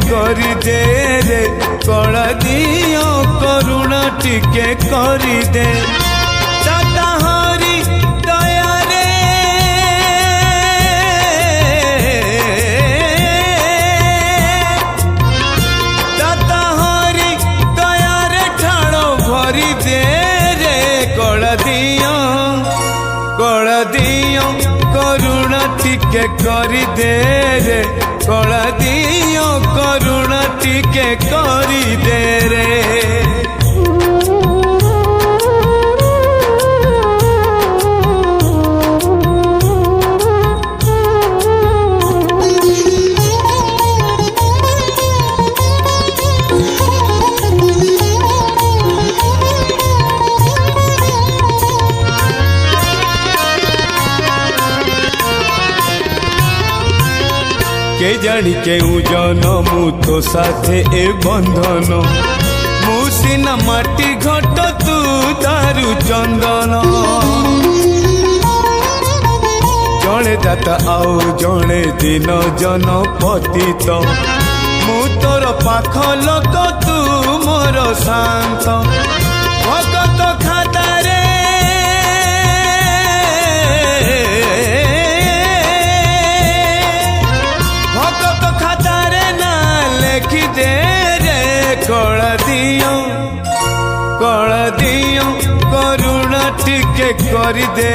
करी दे रे कला दियो करुणा टिके करी दे दाता हरि दया रे दाता हरि दया रे ठाणो भरी दे रे कला दियो करुणा टिके करी दे रे कला दियो करुणा टिके करी दे रे के जानी के जन्म तो साथे ए बंधन मुसीना माटी घट तू दारु चंदन जड़े दाता आउ जड़े दिन जन पतित मु तोर पाख लोक तू मोर शांत भगत खाता रे कला दियो करुणा टिके करी दे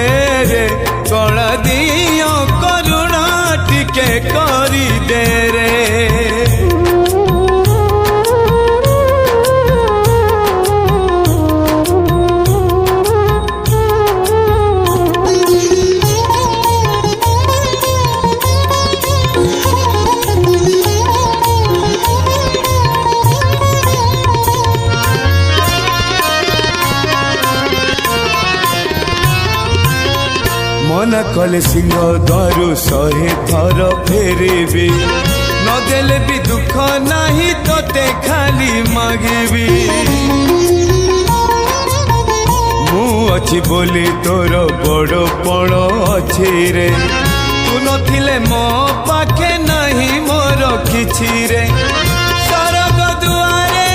रे कला दियो करुणा टिके करी दे रे मना कले सिंह द्वारू 100 थर फेरबी नदेले भी दुख नहीं तोते खाली मागिबी मु अच्छी बोली तोर बड़ पण अच्छी रे तू नथिले मो पाखे नहीं मोर किछि रे सरग दुआरे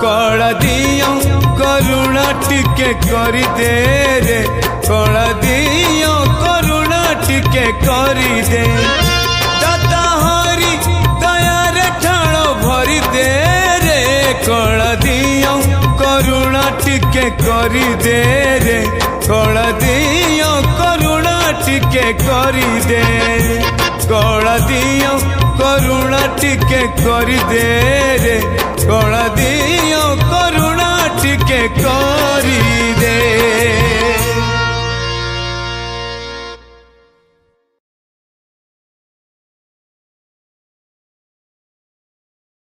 कला दियो करुणा टिके करी दे रे कला दियो करुणा टिके करी दे दाता हरि दया रे ठाणो भरी दे रे कला दियो करुणा टिके करी दे रे कला दियो करुणा टिके करी दे कला दियो करुणा टिके करी दे रे कला दियो करुणा टिके करी दे।